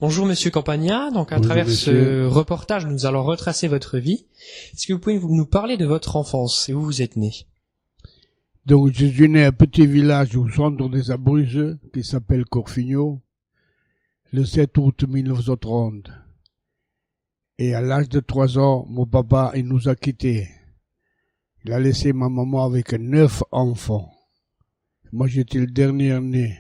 Bonjour Monsieur Campagna, donc à Bonjour, travers monsieur. ce reportage, nous allons retracer votre vie. Est-ce que vous pouvez nous parler de votre enfance et où vous êtes né? Donc, je suis né à un petit village au centre des Abruzzes, qui s'appelle Corfigno, le 7 août 1930. Et à l'âge de 3 ans, mon papa, il nous a quittés. Il a laissé ma maman avec 9 enfants. Moi, j'étais le dernier né.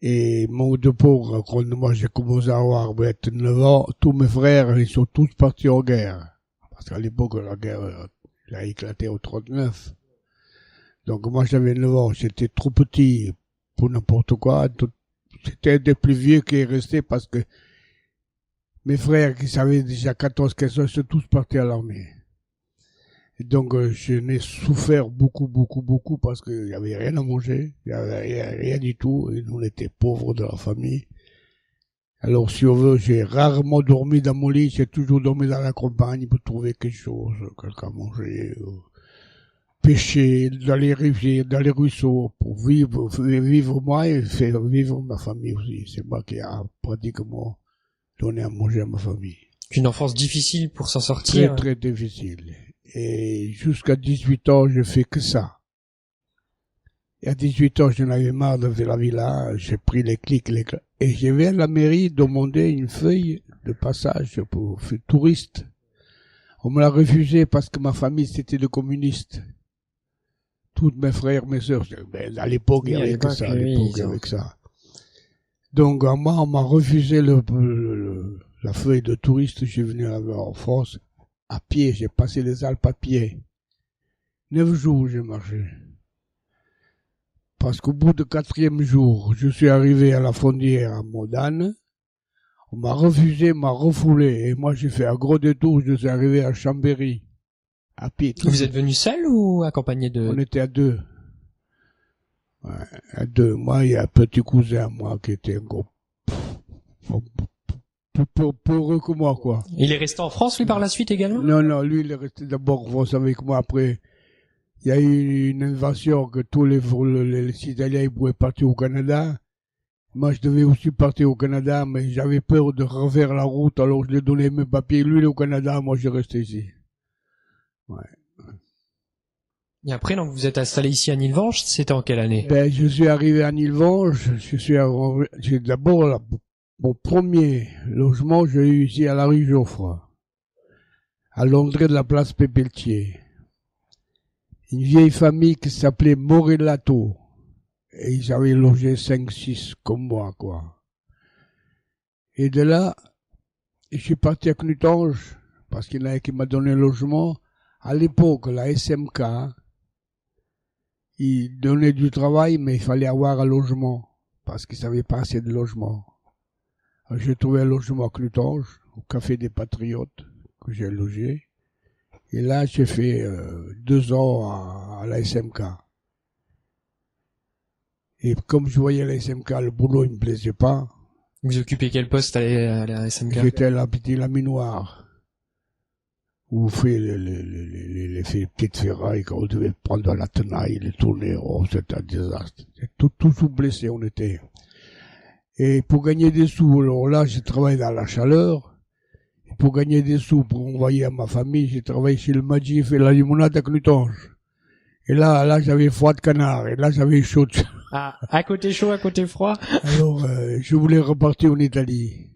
Et mon de pauvre, quand moi j'ai commencé à avoir 9 ans, tous mes frères, ils sont tous partis en guerre. Parce qu'à l'époque, la guerre, elle a éclaté au 39. Donc moi j'avais 9 ans, j'étais trop petit pour n'importe quoi. C'était un des plus vieux qui est resté parce que mes frères qui savaient déjà 14-15 ans, ils sont tous partis à l'armée. Et donc je n'ai souffert beaucoup parce qu'il n'y avait rien à manger, il n'y avait rien du tout, et nous on était pauvres de la famille. Alors si on veut, j'ai rarement dormi dans mon lit, j'ai toujours dormi dans la campagne pour trouver quelque chose, quelqu'un à manger, pêcher dans les rivières, dans les ruisseaux, pour vivre moi et faire vivre ma famille aussi. C'est moi qui a pratiquement donné à manger à ma famille. Une enfance difficile pour s'en sortir. Très difficile. Et jusqu'à 18 ans, je fais que ça. Et à 18 ans, j'en avais marre de la villa, j'ai pris les clics, et je vais à la mairie demander une feuille de passage pour touriste. On me l'a refusé parce que ma famille, c'était des communistes. Tous mes frères, mes sœurs, ben, à l'époque, il n'y avait que ça, Donc, moi, on m'a refusé la feuille de touriste, je suis venu en France, à pied, j'ai passé les Alpes à pied. 9 jours, j'ai marché. Parce qu'au bout du 4e jour, je suis arrivé à la Fondière à Modane. On m'a refusé, m'a refoulé. Et moi, j'ai fait un gros détour, je suis arrivé à Chambéry. À pied. Vous êtes venu seul ou accompagné de... On était à 2. Ouais, à 2. Moi, il y a un petit cousin, moi, qui était encore pauvre que moi, quoi. Il est resté en France, lui, par la suite, également? Non, lui, il est resté d'abord en France avec moi. Après, il y a eu une invasion que tous les Italiens, ils pouvaient partir au Canada. Moi, je devais aussi partir au Canada, mais j'avais peur de refaire la route, alors je lui ai donné mes papiers. Lui, il est au Canada, moi, je restais ici. Ouais. Et après, donc, vous êtes installé ici à Nilvange, c'était en quelle année? Ben, je suis arrivé à Nilvange, j'ai d'abord, mon premier logement, j'ai eu ici à la rue Geoffroy, à l'entrée de la place Pépeltier. Une vieille famille qui s'appelait Morellato. Et ils avaient logé 5-6 comme moi, quoi. Et de là, je suis parti à Knutange, parce qu'il y en a qui m'a donné un logement. À l'époque, la SMK, ils donnaient du travail, mais il fallait avoir un logement, parce qu'ils n'avaient pas assez de logement. Alors, j'ai trouvé un logement à Knutange, au Café des Patriotes, que j'ai logé. Et là, j'ai fait 2 ans à la SMK. Et comme je voyais la SMK, le boulot ne me plaisait pas. Vous occupez quel poste à la SMK? J'étais à la petite laminoire, où on fait les petites ferrailles, quand on devait prendre la tenaille, les tourner. Oh, c'était un désastre. Toujours blessé, on était. Et pour gagner des sous, alors là, j'ai travaillé dans la chaleur. Et pour gagner des sous, pour envoyer à ma famille, j'ai travaillé chez le Maggi, fait la limonade à Knutange. Et là, j'avais froid de canard, et là, j'avais chaud. Ah, à côté chaud, à côté froid. Alors, je voulais repartir en Italie.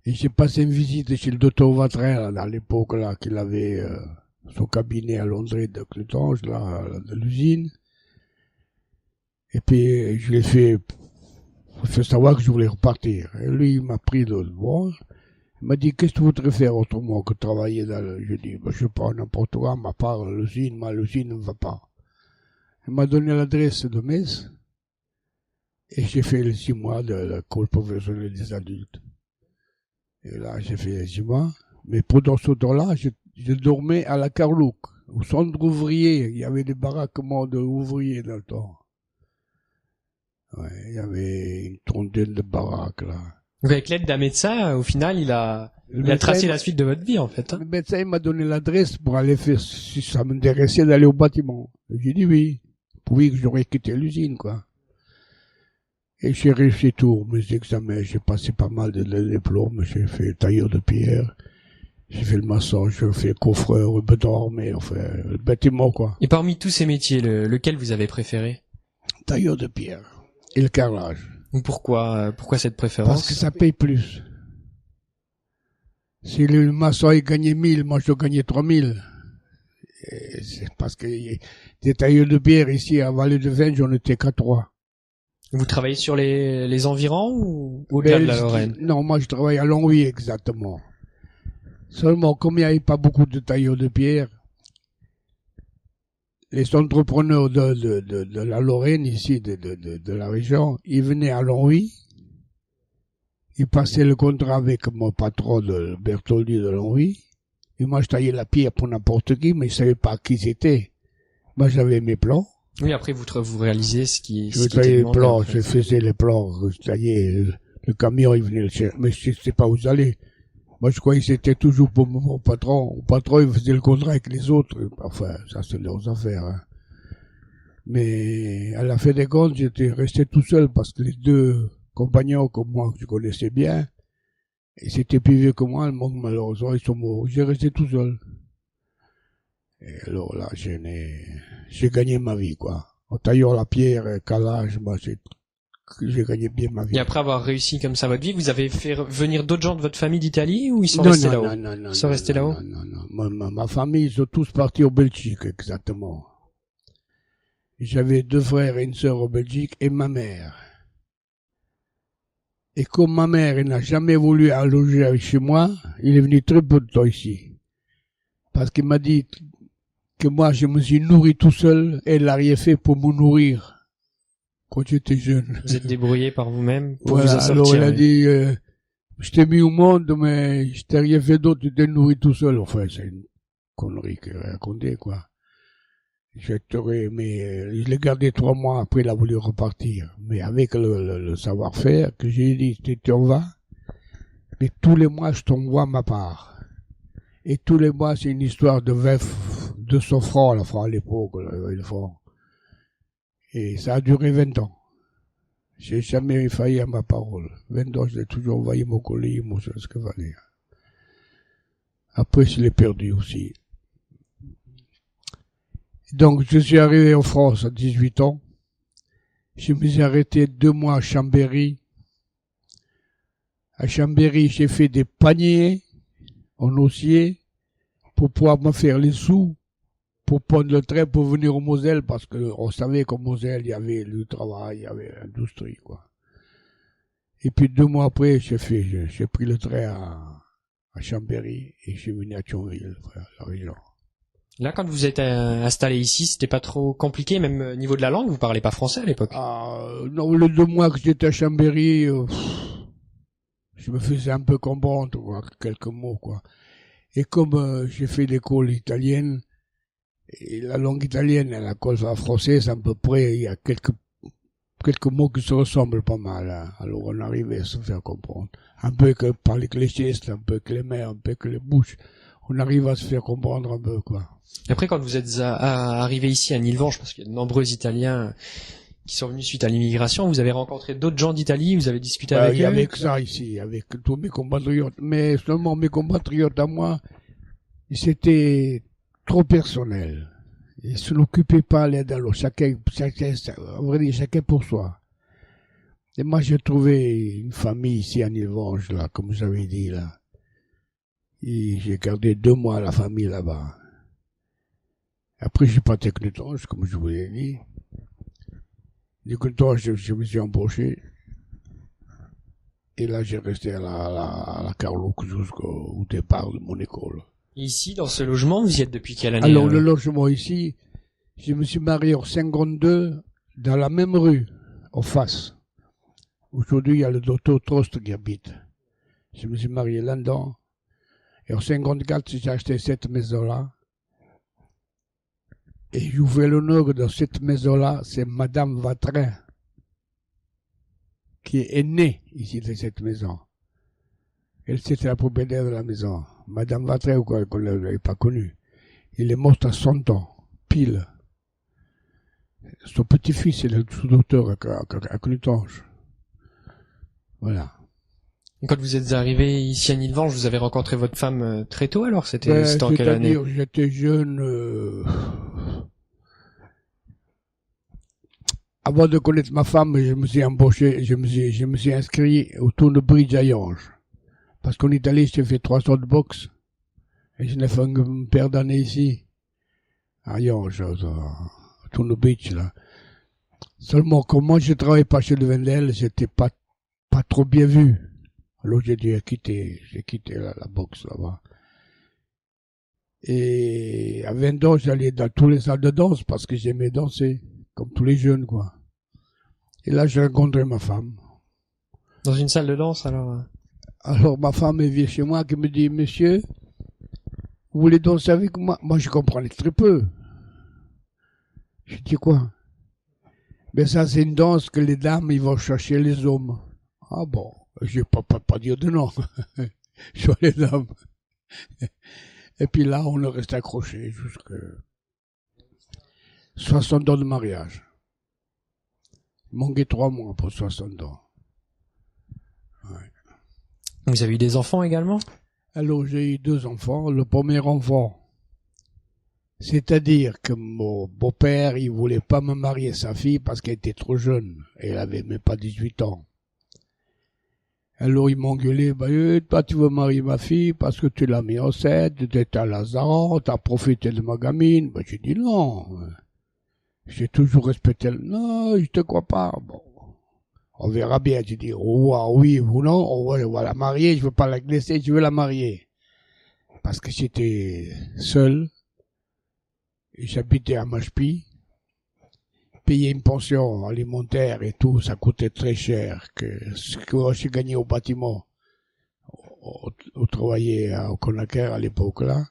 Et j'ai passé une visite chez le docteur Vatrel, à l'époque, là, qu'il avait son cabinet à Londres de Knutange, là, de l'usine. Et puis, je l'ai fait savoir que je voulais repartir. Et lui, il m'a pris de le voir. Il m'a dit, qu'est-ce que tu voudrais faire autrement que travailler dans le... Je dis, je sais pas, n'importe quoi, ma part, l'usine ne va pas. Il m'a donné l'adresse de Metz, et j'ai fait les 6 mois de l'école professionnelle des adultes. Et là, j'ai fait les 6 mois, mais pendant ce temps-là, je dormais à la Carlouc, au centre ouvrier. Il y avait des baraquements d'ouvriers dans le temps. Ouais, il y avait une trentaine de baraques, là. Donc avec l'aide d'un médecin, au final, il a tracé la suite de votre vie, en fait. Hein. Le médecin, il m'a donné l'adresse pour aller faire, si ça m'intéressait d'aller au bâtiment. J'ai dit oui. Oui, que j'aurais quitté l'usine, quoi. Et j'ai réussi tous mes examens. J'ai passé pas mal de diplômes. J'ai fait tailleur de pierre. J'ai fait le maçon, j'ai fait coffreur, le béton armé, enfin, le bâtiment, quoi. Et parmi tous ces métiers, lequel vous avez préféré? Tailleur de pierre. Et le carrelage. Pourquoi cette préférence? Parce que ça paye plus. Si le maçon, il gagnait 1000, moi, je gagnais 3000. C'est parce que des tailleurs de pierre ici, à Vallée de Venge, j'en étais qu'à 3. Vous travaillez sur les environs ou au-delà de la Lorraine? Non, moi, je travaille à Longwy, exactement. Seulement, comme il n'y avait pas beaucoup de tailleurs de pierre, les entrepreneurs de la Lorraine, ici, de la région, ils venaient à Longwy, ils passaient le contrat avec mon patron de Bertoldi de Longwy, et moi je taillais la pierre pour n'importe qui, mais je ne savais pas qui c'était. Moi j'avais mes plans. Oui, après vous réalisez ce qui Je taillais les plans, je faisais les plans, je taillais, le camion il venait le chercher, mais je ne sais pas où vous allez. Moi, je croyais que c'était toujours pour mon patron. Mon patron, il faisait le contrat avec les autres. Enfin, ça, c'est leurs affaires. Hein. Mais à la fin des comptes, j'étais resté tout seul parce que les deux compagnons comme moi, que je connaissais bien, ils étaient plus vieux que moi, malheureusement, ils sont morts. J'ai resté tout seul. Et alors là, j'ai gagné ma vie, quoi. En taillant la pierre, calage, moi, j'ai gagné bien ma vie. Et après avoir réussi comme ça votre vie, vous avez fait venir d'autres gens de votre famille d'Italie ou ils sont restés là-haut? Non, ils sont restés là-haut? Non. Ma famille, ils sont tous partis en Belgique, exactement. J'avais 2 frères et une sœur en Belgique et ma mère. Et comme ma mère, elle n'a jamais voulu alloger chez moi, il est venu très peu de temps ici. Parce qu'il m'a dit que moi, je me suis nourri tout seul et elle n'a rien fait pour me nourrir. Quand j'étais jeune. Vous êtes débrouillé par vous-même pour voilà, vous en sortir. Alors elle a dit, je t'ai mis au monde, mais je t'ai rien fait d'autre, tu t'es nourri tout seul. Enfin, c'est une connerie qu'elle a racontée, quoi. Mais je l'ai gardé 3 mois, après il a voulu repartir. Mais avec le savoir-faire, que j'ai dit, tu en vas, mais tous les mois, je t'envoie ma part. Et tous les mois, c'est une histoire de 200 francs, la franc à l'époque, le franc. Et ça a duré 20 ans. J'ai jamais failli à ma parole. 20 ans, j'ai toujours envoyé mon colis, mon ce que valait. Après, je l'ai perdu aussi. Donc, je suis arrivé en France à 18 ans. Je me suis arrêté 2 mois à Chambéry. À Chambéry, j'ai fait des paniers en osier pour pouvoir me faire les sous pour prendre le train pour venir au Moselle, parce qu'on savait qu'au Moselle, il y avait le travail, il y avait l'industrie, quoi. Et puis 2 mois après, j'ai pris le train à Chambéry et je suis venu à Thionville, la région. Là, quand vous êtes installé ici, c'était pas trop compliqué, même au niveau de la langue, vous parlez pas français à l'époque? Non, les 2 mois que j'étais à Chambéry, je me faisais un peu comprendre, quoi, quelques mots, quoi. Et comme j'ai fait l'école italienne, et la langue italienne et la l'école française, à peu près, il y a quelques mots qui se ressemblent pas mal. Hein. Alors on arrivait à se faire comprendre. Un peu que par les gestes, un peu que les mains, un peu que les bouches. On arrive à se faire comprendre un peu, quoi. Et après, quand vous êtes arrivé ici à Nilvange, parce qu'il y a de nombreux Italiens qui sont venus suite à l'immigration, vous avez rencontré d'autres gens d'Italie, vous avez discuté avec eux? Il y avait que ça ici, avec tous mes compatriotes. Mais seulement mes compatriotes à moi, c'était trop personnel. Ils se l'occupaient pas l'un de l'autre. Chacun pour soi. Et moi, j'ai trouvé une famille ici à Nilvange, là, comme j'avais dit, là. Et j'ai gardé 2 mois la famille là-bas. Après, j'ai pas Technotange, comme je vous l'ai dit. Technotange, je me suis embauché. Et là, j'ai resté à la Carlo jusqu'au départ de mon école. Et ici, dans ce logement, vous y êtes depuis quelle année? Alors, le logement ici, je me suis marié en 52, dans la même rue, en face. Aujourd'hui, il y a le docteur Trost qui habite. Je me suis marié là-dedans. Et en 54, j'ai acheté cette maison-là. Et j'ouvrais l'honneur dans cette maison-là, c'est Madame Vatrin, qui est née ici de cette maison. Elle, c'était la propriétaire de la maison. Madame Vatrin, ou quoi, qu'on ne l'avait pas connue. Il est mort à 100 ans, pile. Son petit-fils est le sous-docteur à Clutange. Voilà. Et quand vous êtes arrivé ici à Nilvange, vous avez rencontré votre femme très tôt alors? C'était en quelle année? C'est-à-dire, j'étais jeune. Avant de connaître ma femme, je me suis embauché, je me suis inscrit au tour de bridge à Yonge. Parce qu'en Italie, j'ai fait 3 ans de boxe. Et je n'ai fait une paire d'années ici. À Yonge, au tour de bridge, là. Seulement, comme moi, je travaillais pas chez le Wendel, j'étais pas trop bien vu. Alors, j'ai quitté la boxe, là-bas. Et à 20 ans, j'allais dans tous les salles de danse parce que j'aimais danser. Comme tous les jeunes, quoi. Et là, j'ai rencontré ma femme. Dans une salle de danse, alors? Alors, ma femme est venue chez moi qui me dit, monsieur, vous voulez danser avec moi? Moi, je comprenais très peu. Je dis quoi? Mais ça, c'est une danse que les dames, ils vont chercher les hommes. Ah bon? Je ne peux pas dire de non. Je vois les dames. Et puis là, on est resté accrochés jusqu'à 60 ans de mariage. Il manquait 3 mois pour 60 ans. Ouais. Vous avez eu des enfants également? Alors, j'ai eu 2 enfants. Le premier enfant, c'est-à-dire que mon beau-père, il voulait pas me marier sa fille parce qu'elle était trop jeune. Elle avait même pas 18 ans. Alors, il m'engueulait, toi, tu veux marier ma fille parce que tu l'as mis enceinte, tu étais à Lazare, tu as profité de ma gamine. J'ai dit non. J'ai toujours respecté. Non, je te crois pas. Bon, on verra bien. J'ai dit, oui ou non, on va la marier. Je veux pas la laisser, je veux la marier. Parce que j'étais seul. J'habitais à Machpi. Payer une pension alimentaire et tout, ça coûtait très cher que ce que j'ai gagné au bâtiment. On travaillait au Conakry à l'époque là.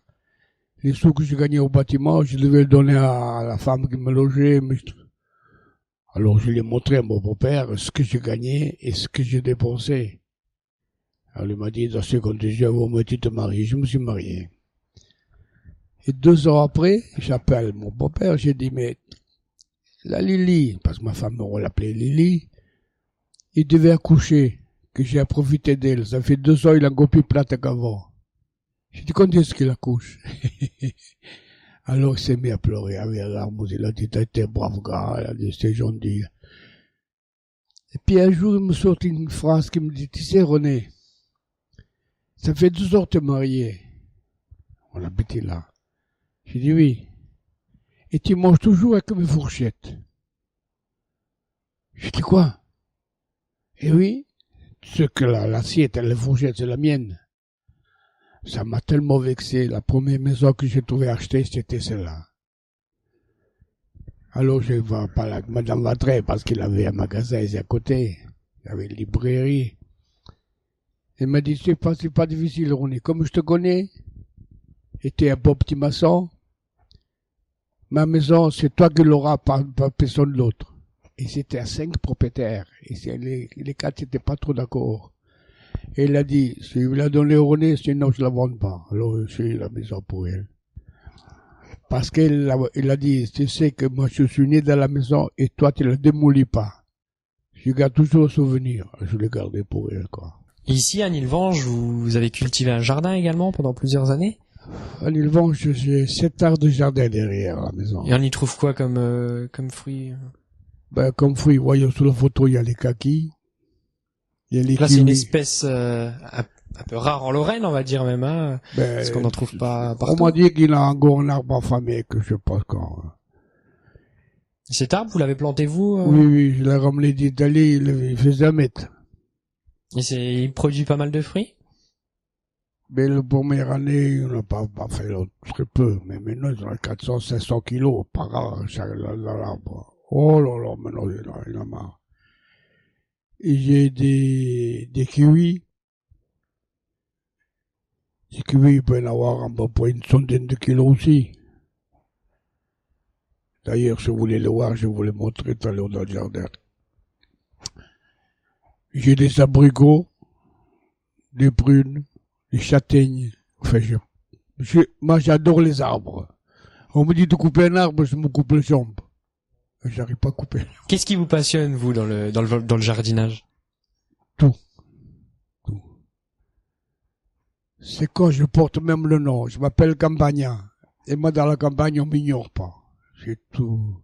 Les sous que j'ai gagnés au bâtiment, je devais le donner à la femme qui me logeait. Alors je lui ai montré à mon beau-père ce que j'ai gagné et ce que j'ai dépensé. Alors il m'a dit, dans ces conditions, tu te maries. Je me suis marié. Et 2 ans après, j'appelle mon beau-père, j'ai dit, mais la Lily, parce que ma femme, on l'appelait Lily, il devait accoucher, que j'ai profité d'elle. Ça fait 2 ans, il a encore plus plate qu'avant. J'ai dit, quand est-ce qu'il accouche? Alors il s'est mis à pleurer avec la larme. Il a dit, t'as été un brave gars. Il a dit, c'est gentil. Et puis un jour, il me sort une phrase qui me dit, tu sais, René, ça fait 2 ans que tu es marié. On habitait là. J'ai dit, oui. Et tu manges toujours avec mes fourchettes. J'ai dit, quoi? Eh oui, ce que l'assiette, les fourchettes, c'est la mienne. Ça m'a tellement vexé. La première maison que j'ai trouvé acheter, c'était celle-là. Alors, je vais parler avec Madame Vadret, parce qu'il avait un magasin ici à côté. Il y avait une librairie. Elle m'a dit, c'est pas difficile, René. Comme je te connais, et t'es un bon petit maçon, ma maison, c'est toi qui l'auras, pas personne d'autre. Et c'était à 5 propriétaires. Et les 4 n'étaient pas trop d'accord. Et il a dit, si je la donne au René, sinon je la vends pas. Alors j'ai eu la maison pour elle. Parce qu'il a dit, tu sais que moi je suis né dans la maison et toi tu la démolis pas. Je garde toujours le souvenir. Je l'ai gardé pour elle, quoi. Ici, à Nilvange, vous avez cultivé un jardin également pendant plusieurs années? À Nilvange, j'ai 7 arts de jardin derrière la maison. Et on y trouve quoi comme fruits? Comme fruits, voyons sur la photo, il y a les kakis. Il y a les Là, kiwis. c'est une espèce un peu rare en Lorraine, on va dire même, hein, parce qu'on n'en trouve pas partout. On m'a dit qu'il a encore un arbre affamé que je sais pas quand. Cet arbre, vous l'avez planté vous? Oui, je l'ai ramené d'Italie, il faisait 1 mètre. Et il produit pas mal de fruits? Mais la première année, on n'a pas fait très peu. Mais maintenant, il y a 400, 500 kilos par an, l'arbre. Oh là là, maintenant, il en a marre. Et j'ai des kiwis. Les kiwis, ils peuvent en avoir à peu près une centaine de kilos aussi. D'ailleurs, si vous voulez le voir, je vous le montrer tout à l'heure dans le jardin. J'ai des abricots, des prunes, des châtaignes. Enfin, moi, j'adore les arbres. On me dit de couper un arbre, je me coupe les jambes. J'arrive pas à couper. Qu'est-ce qui vous passionne, vous, dans le jardinage? Tout. C'est quand je porte même le nom. Je m'appelle Campagna. Et moi, dans la campagne, on m'ignore pas. C'est tout.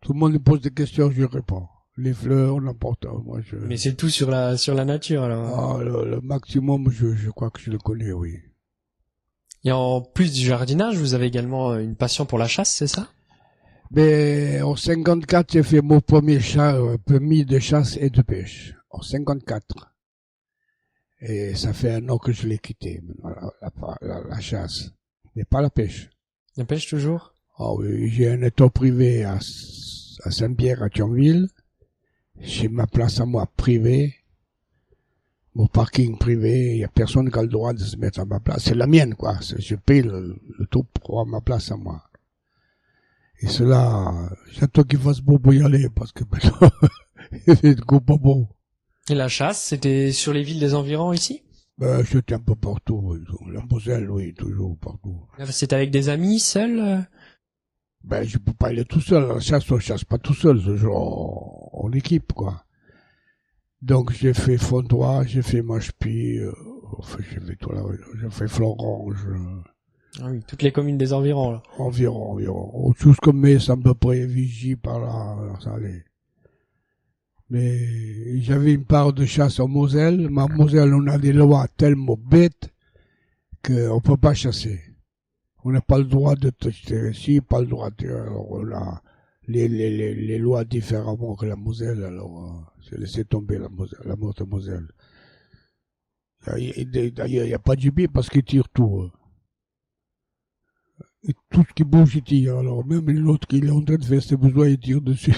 Tout le monde me pose des questions, je réponds. Les fleurs, n'importe quoi. Moi, Mais c'est tout sur la nature, alors. Ah, le maximum, je crois que je le connais, oui. Et en plus du jardinage, vous avez également une passion pour la chasse, c'est ça? Mais en 54, j'ai fait mon premier permis de chasse et de pêche. En 54. Et ça fait un an que je l'ai quitté, la chasse. Mais pas la pêche. La pêche toujours? Ah oui, j'ai un étang privé à Saint-Pierre, à Thionville. J'ai ma place à moi privée. Mon parking privé, il y a personne qui a le droit de se mettre à ma place. C'est la mienne, quoi. Je paye le tout pour avoir ma place à moi. Et cela, j'attends qu'il fasse beau pour y aller, parce que maintenant, il fait pas beau. Et la chasse, c'était sur les villes des environs ici? J'étais un peu partout. La Moselle, oui, toujours partout. C'était avec des amis, seuls? Je peux pas aller tout seul. La chasse, on chasse pas tout seul, c'est genre en équipe, quoi. Donc, j'ai fait Fontois, j'ai fait Machepie, j'ai fait tout là, j'ai fait Florange. Ah oui, toutes les communes des environs, là. Environ. Autre chose comme ça, à peu près, Vigie, par là, ça allait. Mais j'avais une part de chasse en Moselle. Ma Moselle, on a des lois tellement bêtes qu'on peut pas chasser. On n'a pas le droit de tirer ici, pas le droit de tirer. Alors on a les lois différemment que la Moselle. Alors j'ai laissé tomber la morte Moselle. D'ailleurs, il n'y a pas de gibier parce qu'ils tirent tout. Et tout ce qui bouge, ils tirent. Alors même l'autre qui est en train de faire ses besoins, il tire dessus.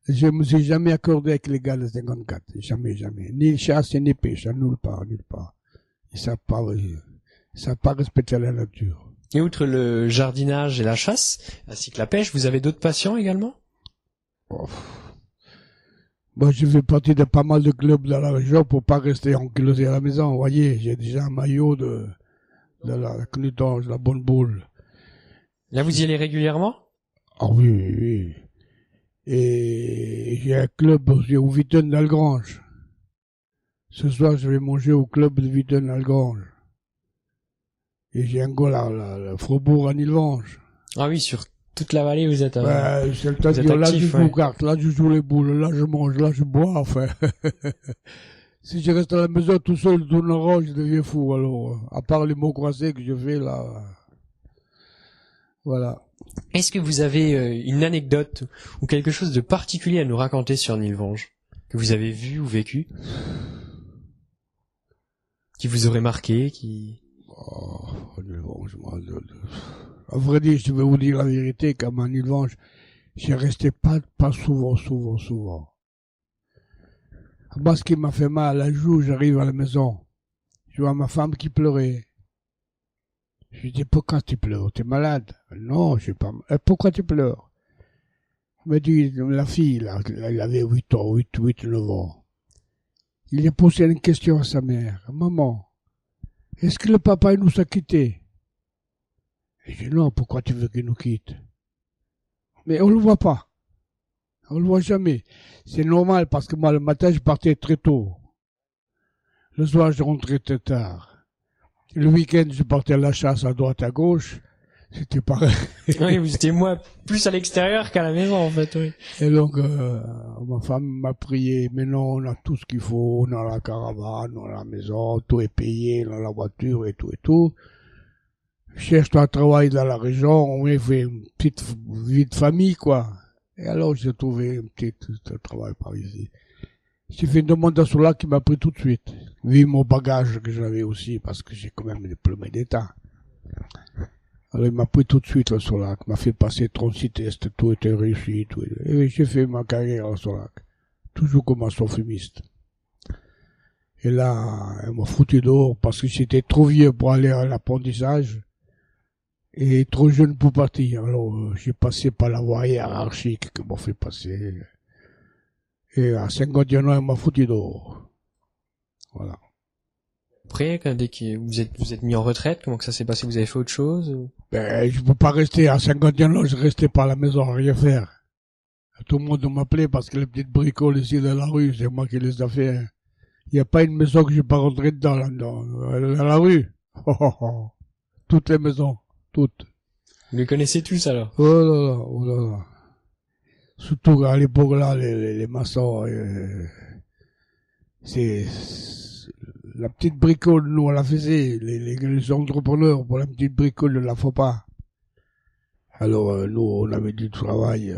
Je me suis jamais accordé avec les gars de 54. Jamais. Ni chasse, ni pêche, nulle part. Ils savent pas respecter la nature. Et outre le jardinage et la chasse, ainsi que la pêche, vous avez d'autres passions également? Moi, je fais partie de pas mal de clubs dans la région pour pas rester enclosé à la maison. Vous voyez, j'ai déjà un maillot de la Knutange, la bonne boule. Là, vous y allez régulièrement? Ah oui. Et j'ai un club aussi au Witten-Dalgrange. Ce soir, je vais manger au club de Witten-Dalgrange. Et j'ai un goal à le Faubourg à Nilvange. Ah oui, sur toute la vallée, vous êtes c'est-à-dire, là, je joue aux cartes, là, je joue les boules, là, je mange, là, je bois, enfin. Si je reste à la maison tout seul, tout le rang, je deviens fou, alors. À part les mots croisés que je fais, là. Voilà. Est-ce que vous avez une anecdote ou quelque chose de particulier à nous raconter sur Nilvange, que vous avez vu ou vécu, qui vous aurait marqué, Nilvange, à vrai dire, je vais vous dire la vérité, comme à Nilvange, j'y restais pas souvent. Moi, ce qui m'a fait mal, un jour, j'arrive à la maison, je vois ma femme qui pleurait. Je lui dis, pourquoi tu pleures? T'es malade? Non, je suis pas malade. Pourquoi tu pleures? Elle m'a dit, la fille, là, elle avait 8 ans, 9 ans. Il a posé une question à sa mère. Maman, est-ce que le papa, il nous a quittés? Et je dis, non, pourquoi tu veux qu'il nous quitte? Mais on le voit pas. On le voit jamais. C'est normal parce que moi, le matin, je partais très tôt. Le soir, je rentrais très tard. Le week-end, je partais à la chasse à droite, à gauche. C'était pareil. Oui, vous étiez plus à l'extérieur qu'à la maison, en fait, oui. Et donc, ma femme m'a prié, mais non, on a tout ce qu'il faut, on a la caravane, on a la maison, tout est payé, on a la voiture et tout. Cherche-toi un travail dans la région, on a fait une petite vie de famille, quoi. Et alors, j'ai trouvé un petit travail par ici. J'ai fait une demande à cela qui m'a pris tout de suite. Vu mon bagage que j'avais aussi, parce que j'ai quand même un diplôme d'État. Alors il m'a pris tout de suite le Solac, m'a fait passer 36 tests, tout était réussi, tout. Et j'ai fait ma carrière au Solac. Toujours comme un fumiste. Et là, elle m'a foutu dehors parce que j'étais trop vieux pour aller à l'apprentissage et trop jeune pour partir. Alors j'ai passé par la voie hiérarchique que m'a fait passer. Et à 51 ans, elle m'a foutu dehors. Voilà. Après, dès que vous êtes mis en retraite, comment que ça s'est passé? Vous avez fait autre chose ou... Je peux pas rester à 51 ans, je restais pas à la maison à rien faire. Tout le monde m'appelait parce que les petites bricoles ici de la rue, c'est moi qui les ai fait. Il n'y a pas une maison que je n'ai pas rentré dedans, là, dans la rue. Oh, oh, oh. Toutes les maisons, toutes. Vous les connaissez tous alors? Oh là là, oh là là. Surtout à l'époque là, les maçons, c'est la petite bricole, nous on la faisait, les entrepreneurs pour la petite bricole ne la font pas. Alors nous on avait du travail,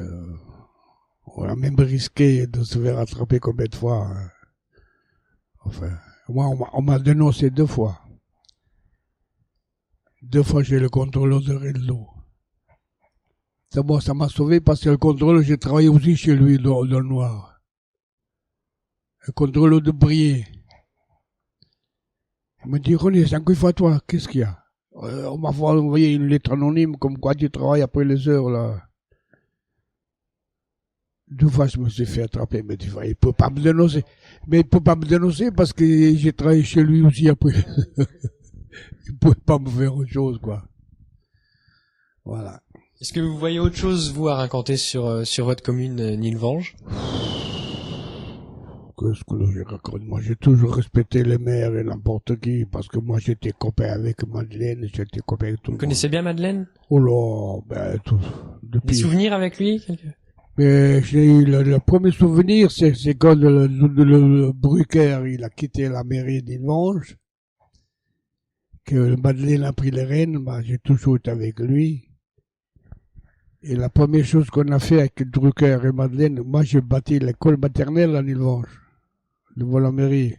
on a même risqué de se faire attraper combien de fois. Enfin, moi on m'a dénoncé 2 fois. 2 fois j'ai le contrôleur de Redlo. C'est bon, ça m'a sauvé parce que le contrôleur, j'ai travaillé aussi chez lui dans le noir. Le contrôleur de Briey. Il me dit, René, c'est un coup à toi, qu'est-ce qu'il y a? On m'a envoyé une lettre anonyme comme quoi tu travailles après les heures, là. 2 fois, je me suis fait attraper, mais tu vois, il peut pas me dénoncer. Mais il peut pas me dénoncer parce que j'ai travaillé chez lui aussi après. Il pouvait pas me faire autre chose, quoi. Voilà. Est-ce que vous voyez autre chose, vous, à raconter sur votre commune, Nilvange? Qu'est-ce que je raconte? Moi, j'ai toujours respecté les maires et n'importe qui, parce que moi, j'étais copain avec Madeleine, j'étais copain avec tout le monde. Vous connaissez bien Madeleine? Oh là, ben, depuis... Des souvenirs avec lui? Mais j'ai eu le premier souvenir, c'est quand le Brucker, il a quitté la mairie d'Ilvange, que Madeleine a pris les rênes, bah, j'ai toujours été avec lui. Et la première chose qu'on a fait avec Drucker et Madeleine, moi j'ai bâti l'école maternelle à Nilvange, devant la mairie.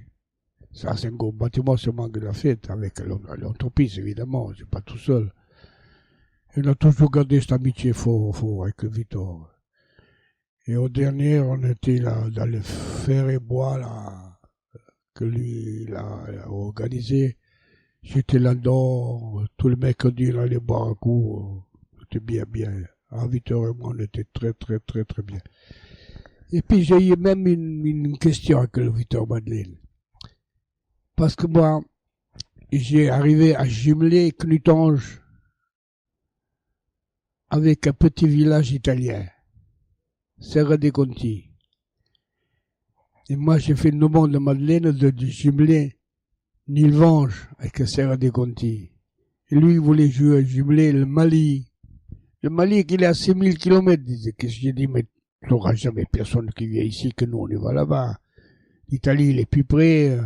Ça c'est un gros bâtiment seulement que l'a fait, avec l'entreprise évidemment, c'est pas tout seul. Et on a toujours gardé cette amitié fort avec Victor. Et au dernier, on était là dans le fer et bois là, que lui il a organisé. J'étais là-dedans, tout le mercredi, on allait boire un coup, c'était bien. À 8h et moi, on était très bien. Et puis, j'ai eu même une question avec le Victor Madeleine. Parce que moi, j'ai arrivé à jumeler Knutange avec un petit village italien, Serra dei Conti. Et moi, j'ai fait le nom de Madeleine de jumeler Nilvange avec Serra dei Conti. Et lui, il voulait jumeler le Mali. Le Mali, qu'il est à 6000 km, disait. Qu'est-ce que j'ai dit, mais tu n'auras jamais personne qui vient ici, que nous, on y va là-bas. L'Italie, il est plus près.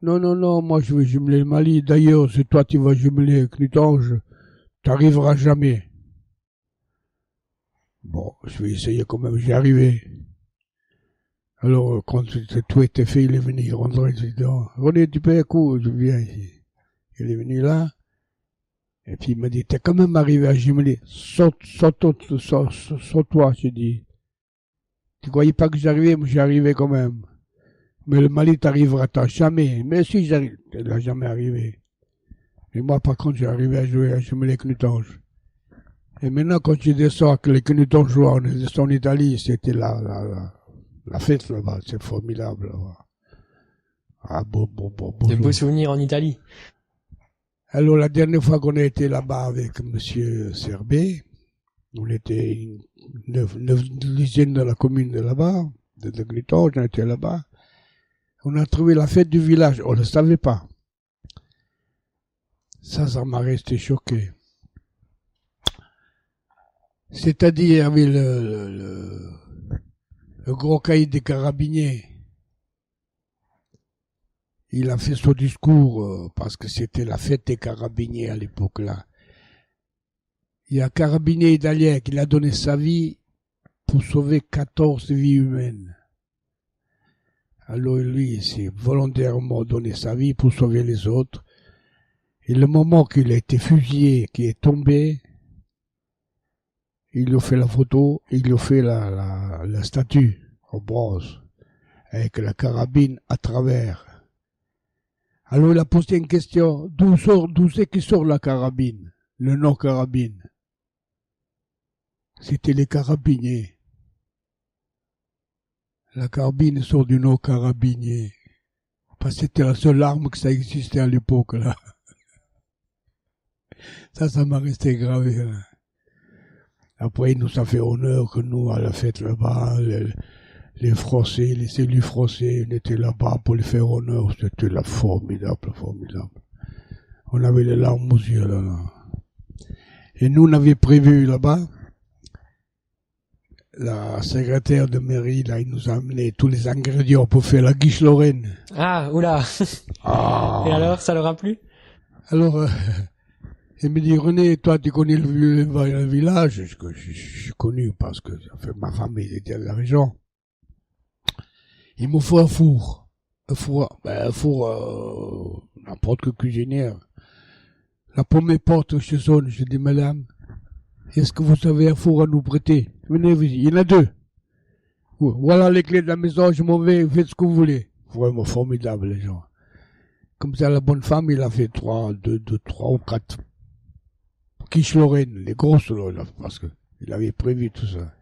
Non, moi, je veux jumeler le Mali. D'ailleurs, si toi, tu vas jumeler Knutange, tu n'arriveras jamais. Bon, je vais essayer quand même, j'y arrivé. Alors, quand tout était fait, il est venu, il rentrait, il dit, René, tu payes un coup, je viens ici. Il est venu là. Et puis il m'a dit, t'es quand même arrivé à jumeler. Sans toi, j'ai dit. Tu croyais pas que j'arrivais, mais j'arrivais quand même. Mais le Mali t'arrivera jamais. Mais si j'arrive, il n'a jamais arrivé. Et moi, par contre, j'ai arrivé à jouer à jumeler Knutange. Et maintenant, quand tu descends avec les Knutangeois, on descend en Italie, c'était la fête là-bas, c'est formidable là-bas. Ah, beau. De beaux souvenirs en Italie. Alors, la dernière fois qu'on a été là-bas avec Monsieur Serbé, on était une dizaine de la commune de là-bas, de Knutange, on était là-bas. On a trouvé la fête du village, on ne le savait pas. Ça m'a resté choqué. C'est-à-dire, il y avait le gros caïd des carabiniers. Il a fait son discours parce que c'était la fête des carabiniers à l'époque là. Il y a un carabinier italien qui a donné sa vie pour sauver 14 vies humaines. Alors lui, il s'est volontairement donné sa vie pour sauver les autres. Et le moment qu'il a été fusillé, qu'il est tombé, il lui a fait la photo, il lui a fait la statue en bronze, avec la carabine à travers. Alors il a posé une question, d'où c'est qui sort la carabine, le nom carabine? C'était les carabiniers. La carabine sort du nom carabinier. Parce que c'était la seule arme que ça existait à l'époque là. Ça m'a resté gravé là. Après, il nous a fait honneur que nous, à la fête là-bas, les Français, les élus français, on était là-bas pour les faire honneur. C'était là formidable, formidable. On avait les larmes aux yeux, là. Et nous, on avait prévu là-bas, la secrétaire de mairie, là, il nous a amené tous les ingrédients pour faire la quiche Lorraine. Ah, oula. Ah. Et alors, ça leur a plu? Alors, il me dit, René, toi, tu connais le village? Je suis connu parce que ma famille était de la région. Il me faut un four. N'importe que cuisinière. La première porte, je sonne, je dis, madame, est-ce que vous avez un four à nous prêter? Venez, il y en a 2. Voilà les clés de la maison, je m'en vais, faites ce que vous voulez. Vraiment formidable, les gens. Comme ça, la bonne femme, il a fait 3 ou 4 quiches Lorraine, les grosses, là, parce que il avait prévu tout ça.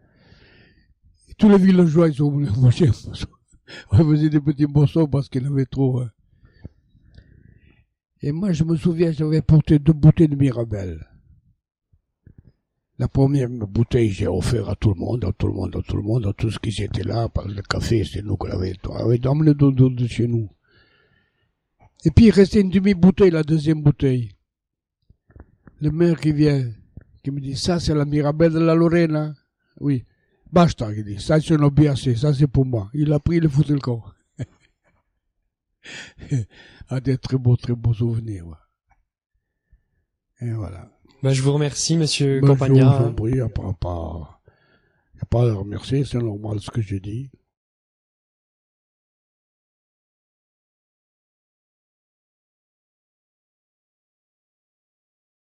Et tous les villageois, ils sont venus manger. On faisait des petits morceaux parce qu'il avait trop. Et moi, je me souviens, j'avais porté 2 bouteilles de Mirabelle. La première bouteille, j'ai offert à tout le monde, à tous ceux qui étaient là, parce que le café, c'est nous qu'on avait emmené de chez nous. Et puis, il restait une demi-bouteille, la deuxième bouteille. Le maire qui vient, qui me dit, ça, c'est la Mirabelle de la Lorraine, hein? Oui. Basta, il dit, ça, c'est un assez, ça, c'est pour moi. Il a pris, il a foutu le corps. Ah, des très beaux souvenirs, ouais. Et voilà. Bah, je vous remercie, monsieur Campagnat. Je vous en prie, il n'y a pas à remercier, c'est normal ce que j'ai dit.